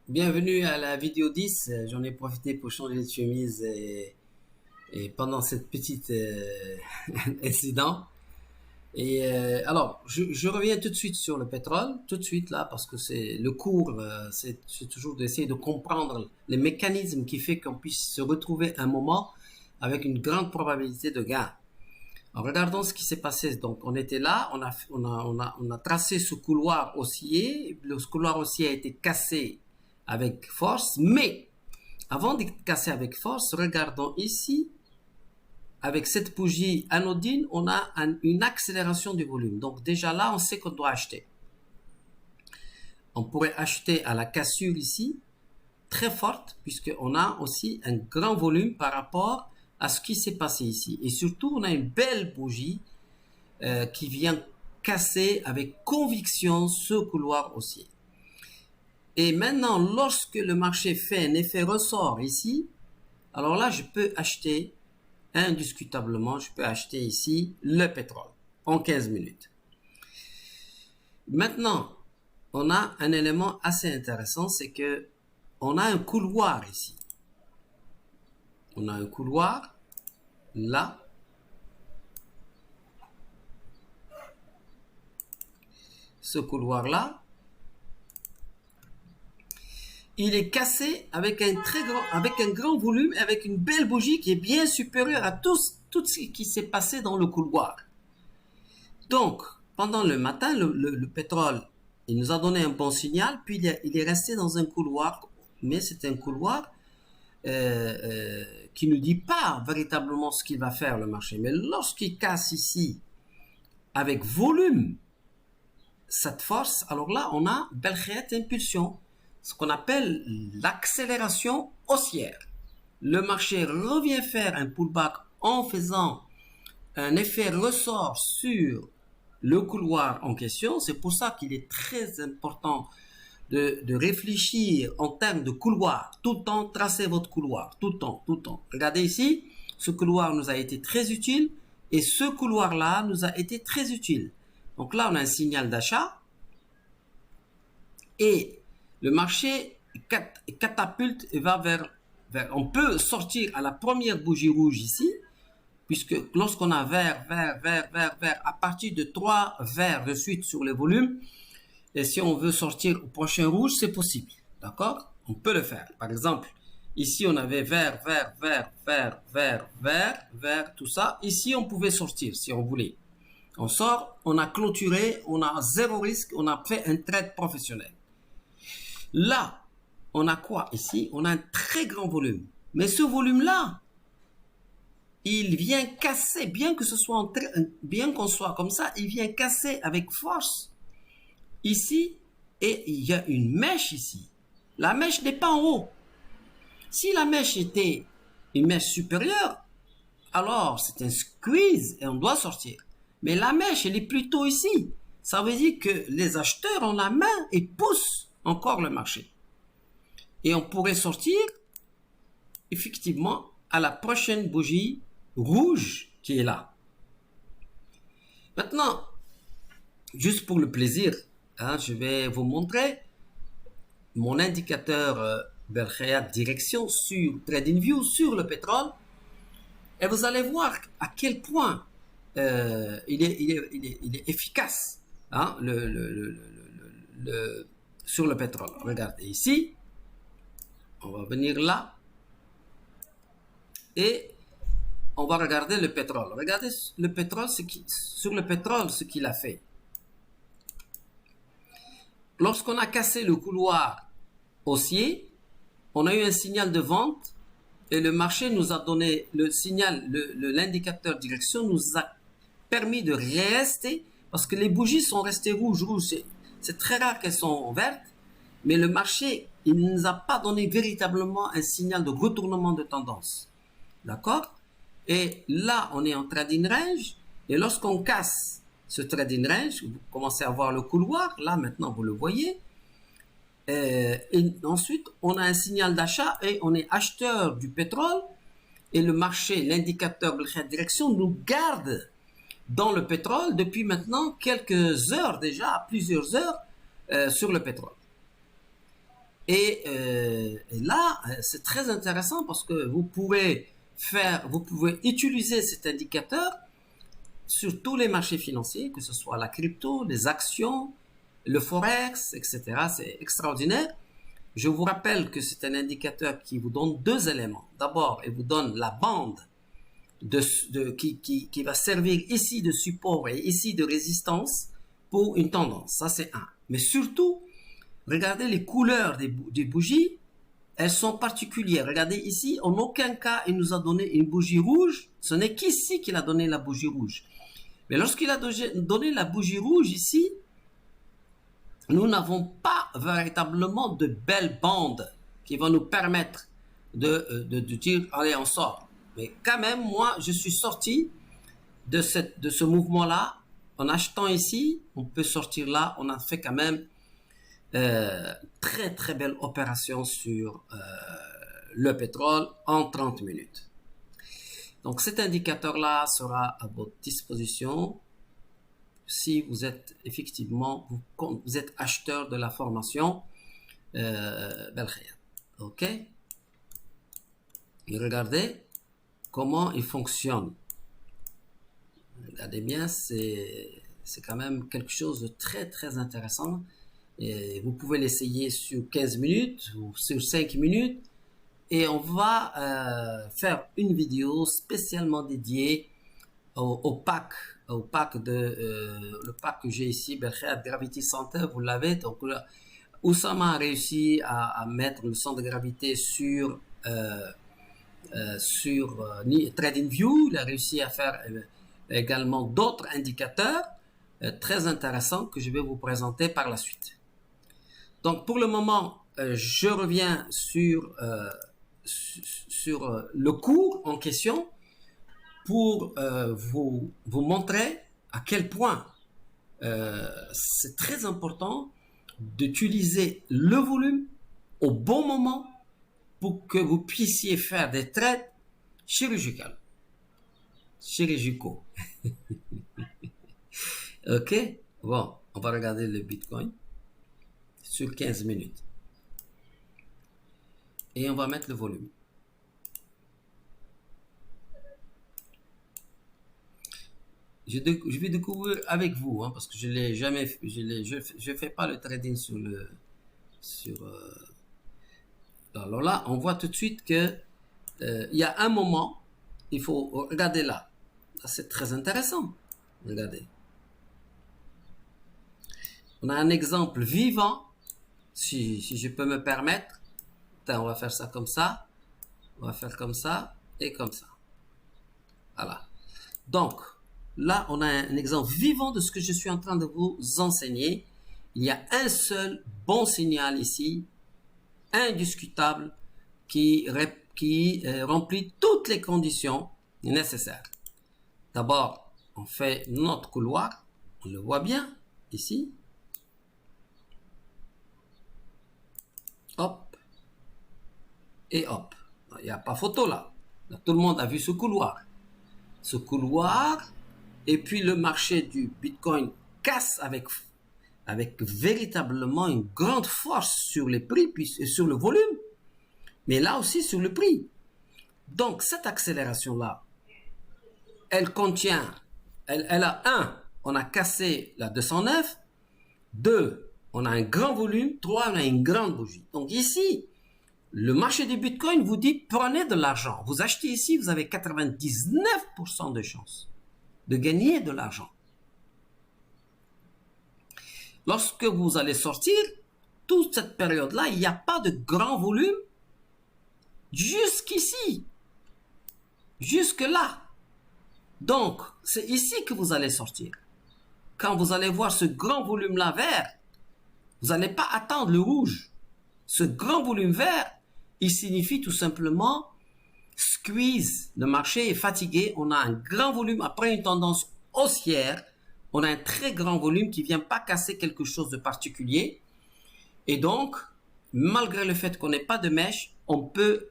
Bienvenue à la vidéo 10. J'en ai profité pour changer de chemise et pendant cette petite incident. Alors, je reviens tout de suite sur le pétrole, tout de suite là, parce que c'est le cours, c'est toujours d'essayer de comprendre les mécanismes qui fait qu'on puisse se retrouver un moment avec une grande probabilité de gain. Alors, regardons ce qui s'est passé. Donc, on était là, on a tracé ce couloir haussier. Le couloir haussier a été cassé avec force, mais avant de casser avec force, regardons ici, avec cette bougie anodine, on a une accélération du volume. Donc déjà là, on sait qu'on doit acheter. On pourrait acheter à la cassure ici, très forte, puisqu'on a aussi un grand volume par rapport à ce qui s'est passé ici. Et surtout, on a une belle bougie qui vient casser avec conviction ce couloir haussier. Et maintenant, lorsque le marché fait un effet ressort ici, alors là, je peux acheter, indiscutablement, je peux acheter ici le pétrole en 15 minutes. Maintenant, on a un élément assez intéressant, c'est que on a un couloir ici. On a un couloir là. Ce couloir-là, il est cassé avec un grand volume, avec une belle bougie qui est bien supérieure à tout ce qui s'est passé dans le couloir. Donc, pendant le matin, le pétrole, il nous a donné un bon signal, puis il est resté dans un couloir, mais c'est un couloir qui ne dit pas véritablement ce qu'il va faire le marché. Mais lorsqu'il casse ici, avec volume, cette force, alors là, on a belle impulsion, ce qu'on appelle l'accélération haussière. Le marché revient faire un pullback en faisant un effet ressort sur le couloir en question. C'est pour ça qu'il est très important de réfléchir en termes de couloir. Tout le temps, tracez votre couloir. Tout le temps, tout le temps. Regardez ici, ce couloir nous a été très utile et ce couloir-là nous a été très utile. Donc là, on a un signal d'achat et le marché catapulte et va vers... On peut sortir à la première bougie rouge ici, puisque lorsqu'on a vert, à partir de 3 verts de suite sur le volume, et si on veut sortir au prochain rouge, c'est possible. D'accord? On peut le faire. Par exemple, ici on avait vert, tout ça. Ici on pouvait sortir si on voulait. On sort, on a clôturé, on a zéro risque, on a fait un trade professionnel. Là, on a quoi ici? On a un très grand volume. Mais ce volume-là, il vient casser, bien que ce soit bien qu'on soit comme ça, il vient casser avec force ici et il y a une mèche ici. La mèche n'est pas en haut. Si la mèche était une mèche supérieure, alors c'est un squeeze et on doit sortir. Mais la mèche, elle est plutôt ici. Ça veut dire que les acheteurs ont la main et poussent encore le marché. Et on pourrait sortir effectivement à la prochaine bougie rouge qui est là. Maintenant, juste pour le plaisir, je vais vous montrer mon indicateur Belkhayat direction sur TradingView sur le pétrole et vous allez voir à quel point il est efficace sur le pétrole. Regardez ici, on va venir là et on va regarder le pétrole. Regardez le pétrole, sur le pétrole ce qu'il a fait. Lorsqu'on a cassé le couloir haussier, on a eu un signal de vente et le marché nous a donné le signal, l'indicateur direction nous a permis de rester parce que les bougies sont restées rouges. C'est très rare qu'elles sont vertes, mais le marché, il ne nous a pas donné véritablement un signal de retournement de tendance. D'accord? Et là, on est en trading range, et lorsqu'on casse ce trading range, vous commencez à voir le couloir, là maintenant vous le voyez, et ensuite on a un signal d'achat et on est acheteur du pétrole, et le marché, l'indicateur de la direction nous garde dans le pétrole depuis maintenant quelques heures déjà, plusieurs heures sur le pétrole. Et là, c'est très intéressant parce que vous pouvez utiliser cet indicateur sur tous les marchés financiers, que ce soit la crypto, les actions, le forex, etc. C'est extraordinaire. Je vous rappelle que c'est un indicateur qui vous donne deux éléments. D'abord, il vous donne la bande qui va servir ici de support et ici de résistance pour une tendance. Ça, c'est un. Mais surtout, regardez les couleurs des bougies. Elles sont particulières. Regardez ici, en aucun cas, il nous a donné une bougie rouge. Ce n'est qu'ici qu'il a donné la bougie rouge. Mais lorsqu'il a donné la bougie rouge ici, nous n'avons pas véritablement de belles bandes qui vont nous permettre de dire, allez, on sort. Mais quand même, moi, je suis sorti de ce mouvement-là. En achetant ici, on peut sortir là. On a fait quand même très, très belle opération sur le pétrole en 30 minutes. Donc, cet indicateur-là sera à votre disposition si vous êtes effectivement, vous êtes acheteur de la formation Belkhayat. OK? Et regardez comment il fonctionne. Regardez bien, c'est quand même quelque chose de très, très intéressant. Et vous pouvez l'essayer sur 15 minutes ou sur 5 minutes. Et on va faire une vidéo spécialement dédiée au pack le pack que j'ai ici, Belkhayat Gravity Center, vous l'avez. Donc là, Oussama a réussi à mettre le centre de gravité sur TradingView. Il a réussi à faire également d'autres indicateurs très intéressants que je vais vous présenter par la suite. Donc pour le moment, je reviens sur le cours en question pour vous montrer à quel point c'est très important d'utiliser le volume au bon moment pour que vous puissiez faire des trades chirurgicaux. Ok? Bon, on va regarder le Bitcoin sur 15 minutes. Et on va mettre le volume. Je vais découvrir avec vous, parce que je l'ai jamais, je fais pas le trading alors là, on voit tout de suite que il y a un moment, il faut regarder là. C'est très intéressant. Regardez. On a un exemple vivant, si je peux me permettre. Attends, on va faire ça comme ça. On va faire comme ça et comme ça. Voilà. Donc, là, on a un exemple vivant de ce que je suis en train de vous enseigner. Il y a un seul bon signal ici, indiscutable, qui remplit toutes les conditions nécessaires. D'abord, on fait notre couloir. On le voit bien ici. Hop. Et hop. Il n'y a pas photo là. Tout le monde a vu ce couloir. Ce couloir, et puis le marché du Bitcoin casse avec véritablement une grande force sur les prix, puis sur le volume, mais là aussi sur le prix. Donc cette accélération-là, elle contient, elle a on a cassé la 209, 2, on a un grand volume, 3, on a une grande bougie. Donc ici, le marché du Bitcoin vous dit prenez de l'argent. Vous achetez ici, vous avez 99% de chances de gagner de l'argent. Lorsque vous allez sortir, toute cette période-là, il n'y a pas de grand volume jusqu'ici, jusque-là. Donc, c'est ici que vous allez sortir. Quand vous allez voir ce grand volume-là vert, vous n'allez pas attendre le rouge. Ce grand volume vert, il signifie tout simplement squeeze. Le marché est fatigué. On a un grand volume après une tendance haussière. On a un très grand volume qui ne vient pas casser quelque chose de particulier. Et donc, malgré le fait qu'on n'ait pas de mèche, on peut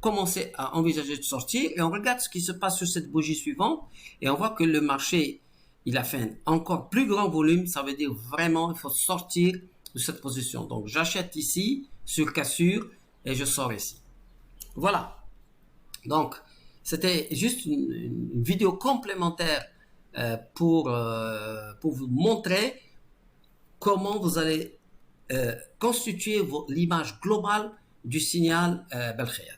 commencer à envisager de sortir. Et on regarde ce qui se passe sur cette bougie suivante. Et on voit que le marché, il a fait un encore plus grand volume. Ça veut dire vraiment, il faut sortir de cette position. Donc, j'achète ici sur cassure et je sors ici. Voilà. Donc, c'était juste une vidéo complémentaire pour vous montrer comment vous allez constituer l'image globale du signal Belkhayat.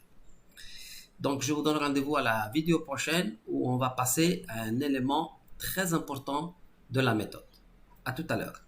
Donc, je vous donne rendez-vous à la vidéo prochaine où on va passer à un élément très important de la méthode. À tout à l'heure.